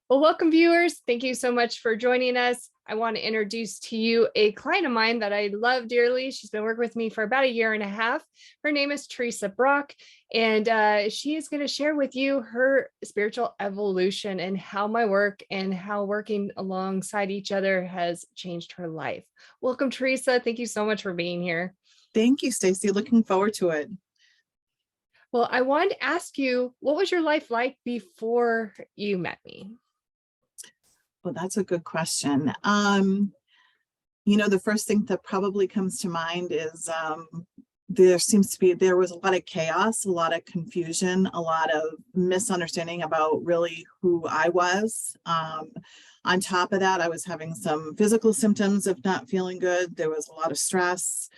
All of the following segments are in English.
Well, welcome viewers. Thank you so much for joining us. I want to introduce to you a client of mine that I love dearly. She's been working with me for about 1.5 years. Her name is Theresa Brock, and she is going to share with you her spiritual evolution and how my work and how working alongside each other has changed her life. Welcome, Theresa. Thank you so much for being here. Thank you, Stacy. Looking forward to it. Well, I wanted to ask you, what was your life like before you met me? Well, that's a good question. The first thing that probably comes to mind is there was a lot of chaos, a lot of confusion, a lot of misunderstanding about really who I was. On top of that, I was having some physical symptoms of not feeling good. There was a lot of stress.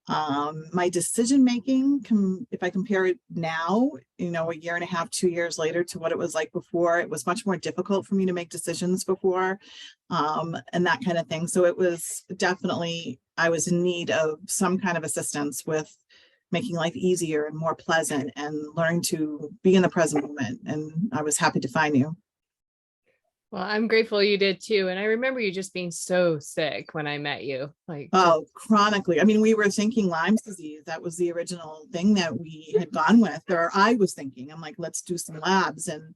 My decision making, if I compare it now, 1.5 years, 2 years later to what it was like before, it was much more difficult for me to make decisions before, and that kind of thing. So it was definitely, I was in need of some kind of assistance with making life easier and more pleasant and learning to be in the present moment. And I was happy to find you. Well, I'm grateful you did too. And I remember you just being so sick when I met you. Oh, chronically. I mean, we were thinking Lyme's disease. That was the original thing that we had gone with, or I was thinking. I'm like, let's do some labs and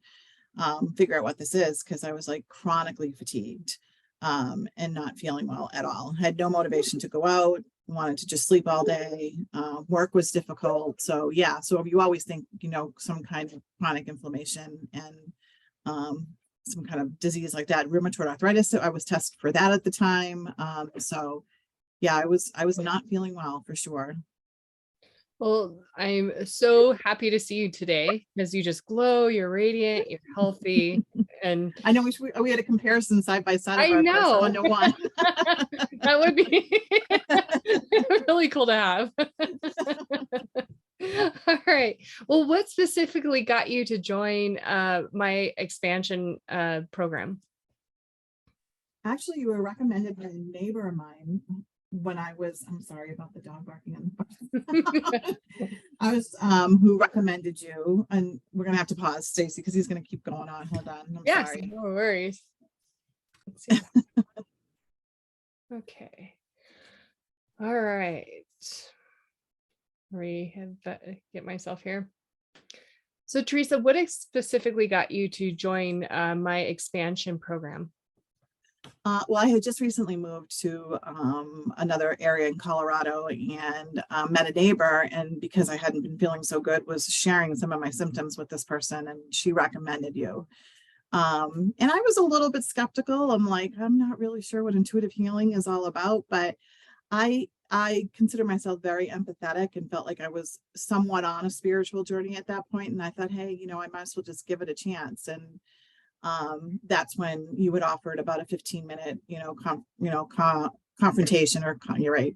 figure out what this is, because I was like chronically fatigued and not feeling well at all. Had no motivation to go out, wanted to just sleep all day. Work was difficult. So yeah, so you always think, some kind of chronic inflammation and some kind of disease like that, rheumatoid arthritis. So I was tested for that at the time. So yeah, I was not feeling well for sure. Well, I'm so happy to see you today because you just glow, you're radiant, you're healthy. And I know we had a comparison side by side of I our know first 1-to-1. that would be really cool to have. All right. Well, what specifically got you to join my expansion program? Actually, you were recommended by a neighbor of mine when I'm sorry about the dog barking on the I was who recommended you, and we're gonna have to pause, Stacy, because he's gonna keep going on. Hold on. I'm Yes, sorry. no worries. Let's see. Okay. All right. Get myself here. So Theresa, what specifically got you to join my expansion program? Well, I had just recently moved to another area in Colorado and met a neighbor, and because I hadn't been feeling so good, was sharing some of my symptoms with this person, and she recommended you. And I was a little bit skeptical. I'm like, I'm not really sure what intuitive healing is all about, but I consider myself very empathetic and felt like I was somewhat on a spiritual journey at that point. And I thought, hey, I might as well just give it a chance. And that's when you had offered about a 15-minute, confrontation, or you're right,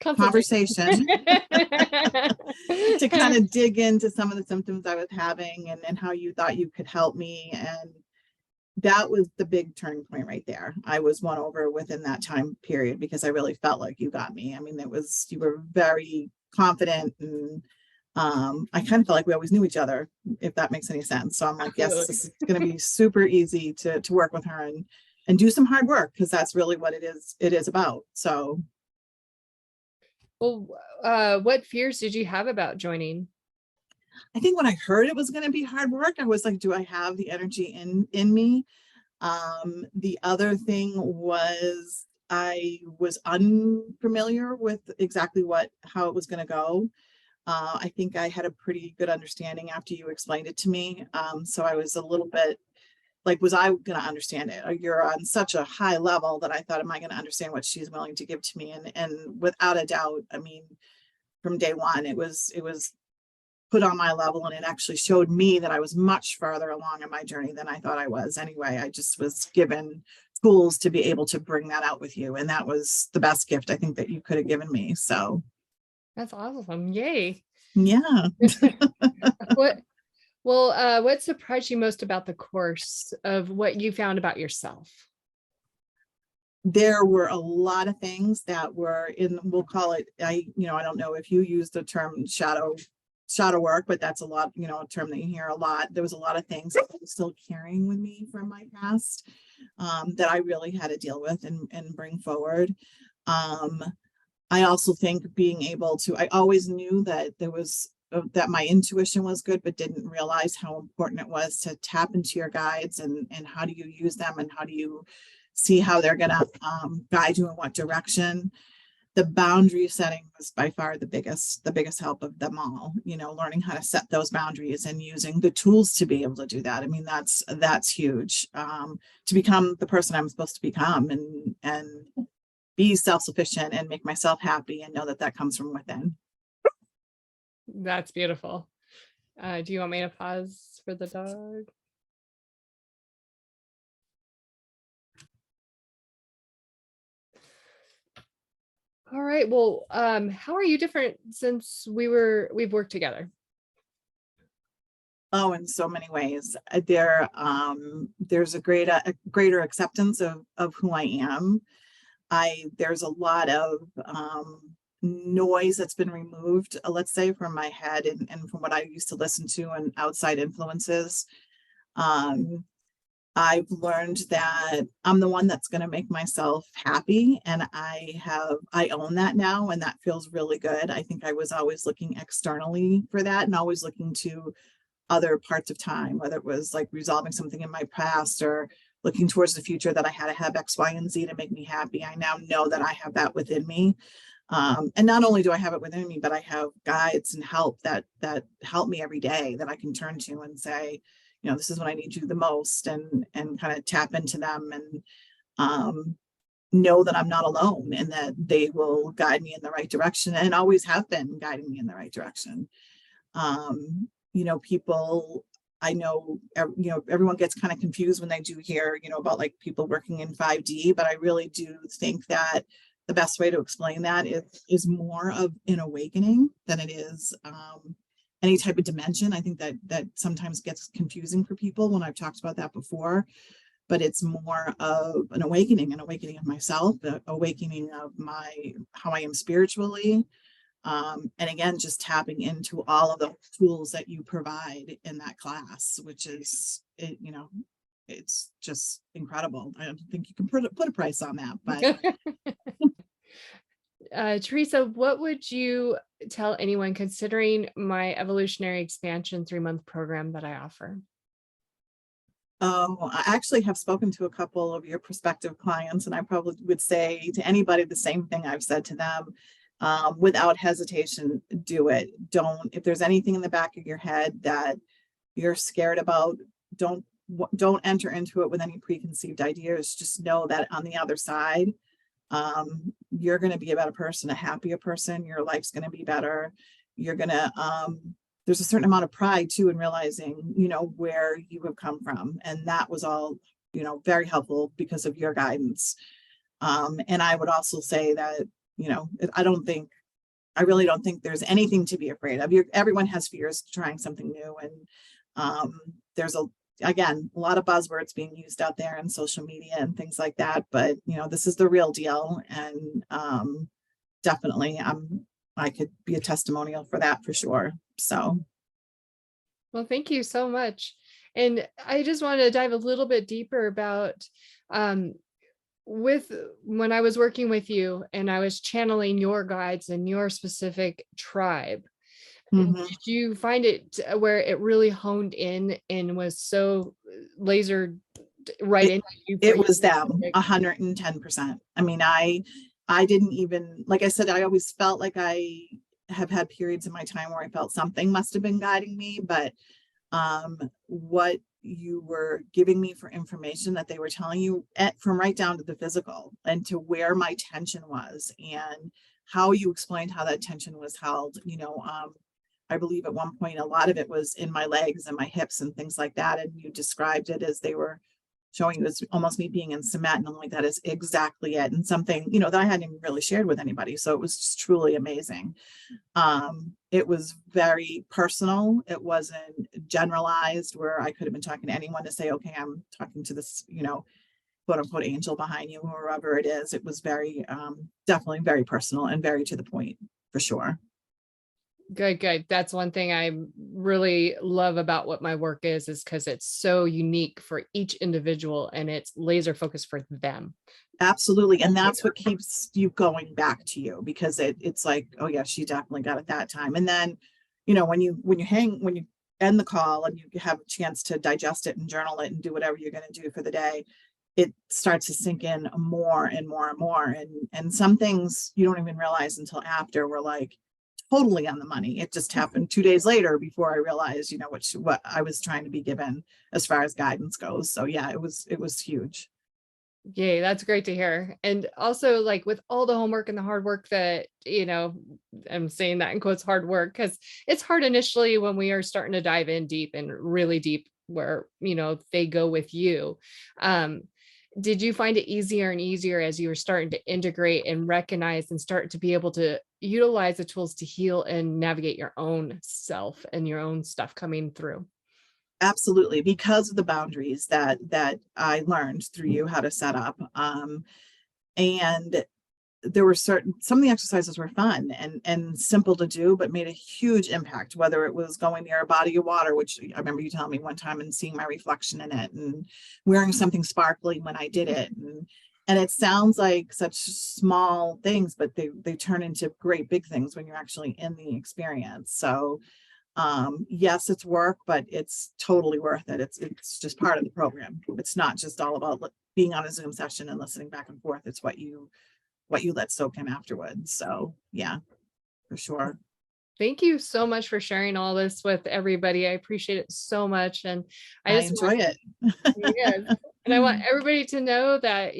conversation to kind of dig into some of the symptoms I was having and how you thought you could help me. And that was the big turning point right there. I was won over within that time period because I really felt like you got me. I mean, you were very confident, and I kind of felt like we always knew each other, if that makes any sense. So I'm like, yes, this is going to be super easy to work with her and do some hard work, because that's really what it is about. So. Well, what fears did you have about joining? I think when I heard it was going to be hard work, I was like, do I have the energy in me? The other thing was I was unfamiliar with exactly how it was going to go. I think I had a pretty good understanding after you explained it to me. So I was a little bit like, was I going to understand it? You're on such a high level that I thought, am I going to understand what she's willing to give to me? And without a doubt, I mean, from day one, it was put on my level, and it actually showed me that I was much farther along in my journey than I thought I was anyway. I just was given tools to be able to bring that out with you, and that was the best gift I think that you could have given me. So that's awesome. Yay. Yeah. What surprised you most about the course of what you found about yourself? There were a lot of things that were we'll call it, I don't know if you use the term shadow shadow work, but that's a lot, a term that you hear a lot. There was a lot of things that I was still carrying with me from my past that I really had to deal with and bring forward. I also think being able to, I always knew that there was, that my intuition was good, but didn't realize how important it was to tap into your guides and how do you use them and how do you see how they're going to guide you in what direction. The boundary setting was by far the biggest help of them all, learning how to set those boundaries and using the tools to be able to do that. I mean, that's huge, to become the person I'm supposed to become and be self-sufficient and make myself happy and know that that comes from within. That's beautiful. Do you want me to pause for the dog? All right. Well, how are you different since we've worked together? Oh, in so many ways. There's a greater acceptance of who I am. There's a lot of noise that's been removed, let's say, from my head and from what I used to listen to and outside influences. I've learned that I'm the one that's going to make myself happy, and I own that now, and that feels really good. I think I was always looking externally for that and always looking to other parts of time, whether it was like resolving something in my past or looking towards the future, that I had to have X, Y, and Z to make me happy. I now know that I have that within me. And not only do I have it within me, but I have guides and help that help me every day that I can turn to and say, this is what I need you the most, and kind of tap into them and know that I'm not alone and that they will guide me in the right direction and always have been guiding me in the right direction. People, I know, everyone gets kind of confused when they do hear, about like people working in 5D, but I really do think that the best way to explain that is more of an awakening than it is any type of dimension. I think that sometimes gets confusing for people when I've talked about that before, but it's more of an awakening of myself, the awakening of how I am spiritually. And again, just tapping into all of the tools that you provide in that class, which is, it's just incredible. I don't think you can put a price on that, but. Theresa, what would you tell anyone considering my Evolutionary Expansion 3-month program that I offer? I actually have spoken to a couple of your prospective clients, and I probably would say to anybody the same thing I've said to them. Without hesitation, do it. If there's anything in the back of your head that you're scared about, don't enter into it with any preconceived ideas. Just know that on the other side, you're going to be a better person, a happier person. Your life's going to be better. You're going to, there's a certain amount of pride too in realizing, where you have come from. And that was all, very helpful because of your guidance. And I would also say that, I really don't think there's anything to be afraid of. Everyone has fears trying something new. And there's again, a lot of buzzwords being used out there in social media and things like that. But, this is the real deal. And definitely I could be a testimonial for that for sure. So. Well, thank you so much. And I just wanted to dive a little bit deeper about when I was working with you and I was channeling your guides and your specific tribe. Mm-hmm. Did you find it where it really honed in and was so laser right into you? It was them 110%. I mean, I didn't even, like I said, I always felt like I have had periods in my time where I felt something must have been guiding me, but what you were giving me for information that they were telling you from right down to the physical and to where my tension was and how you explained how that tension was held. I believe at one point, a lot of it was in my legs and my hips and things like that. And you described it as they were showing you as almost me being in cement. And I'm like, that is exactly it. And something, that I hadn't even really shared with anybody. So it was just truly amazing. It was very personal. It wasn't generalized where I could have been talking to anyone to say, okay, I'm talking to this, quote unquote angel behind you, or whoever it is. It was very, definitely very personal and very to the point for sure. Good, good. That's one thing I really love about what my work is because it's so unique for each individual and it's laser focused for them. Absolutely. And that's what keeps you going back to you, because it's like, oh yeah, she definitely got it that time. And then, when you end the call and you have a chance to digest it and journal it and do whatever you're going to do for the day, it starts to sink in more and more and more. And some things you don't even realize until after we're like totally on the money. It just happened 2 days later before I realized, what I was trying to be given as far as guidance goes. So yeah, it was huge. Yay, that's great to hear. And also, like with all the homework and the hard work that, I'm saying that in quotes, hard work, because it's hard initially when we are starting to dive in deep and really deep where, they go with you. Um, did you find it easier and easier as you were starting to integrate and recognize and start to be able to utilize the tools to heal and navigate your own self and your own stuff coming through? Absolutely, because of the boundaries that I learned through you how to set up. And there were some of the exercises were fun and simple to do, but made a huge impact, whether it was going near a body of water, which I remember you telling me one time, and seeing my reflection in it, and wearing something sparkly when I did it. And it sounds like such small things, but they turn into great big things when you're actually in the experience. So yes, it's work, but it's totally worth it. It's just part of the program. It's not just all about being on a Zoom session and listening back and forth. It's what you let soak in afterwards. So yeah, for sure. Thank you so much for sharing all this with everybody. I appreciate it so much. And I I just enjoy want, it. yes, and I want everybody to know that,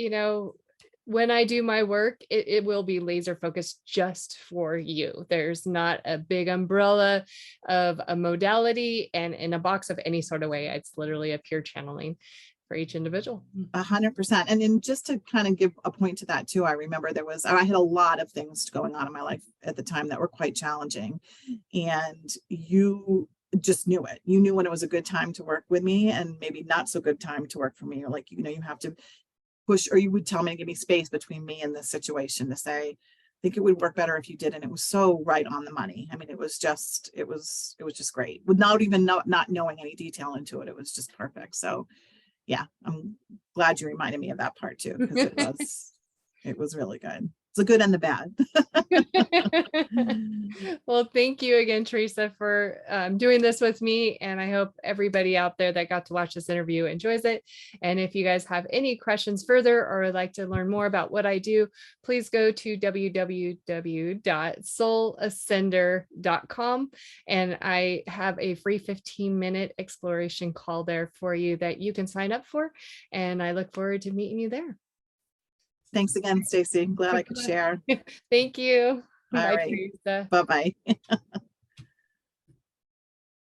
when I do my work, it will be laser focused just for you. There's not a big umbrella of a modality and in a box of any sort of way. It's literally a pure channeling for each individual. 100%. And then just to kind of give a point to that too, I remember I had a lot of things going on in my life at the time that were quite challenging. And you just knew it. You knew when it was a good time to work with me and maybe not so good time to work for me. Or like, you have to push, or you would tell me to give me space between me and this situation to say, I think it would work better if you did. And it was so right on the money. I mean, it was just great without even not knowing any detail into it. It was just perfect. So yeah, I'm glad you reminded me of that part too, because it was really good. It's the good and the bad. Well, thank you again, Theresa, for doing this with me. And I hope everybody out there that got to watch this interview enjoys it. And if you guys have any questions further or would like to learn more about what I do, please go to www.soulascender.com. And I have a free 15-minute exploration call there for you that you can sign up for. And I look forward to meeting you there. Thanks again, Stacy. I'm glad I could share. Thank you. All Bye, right. Theresa. Bye-bye.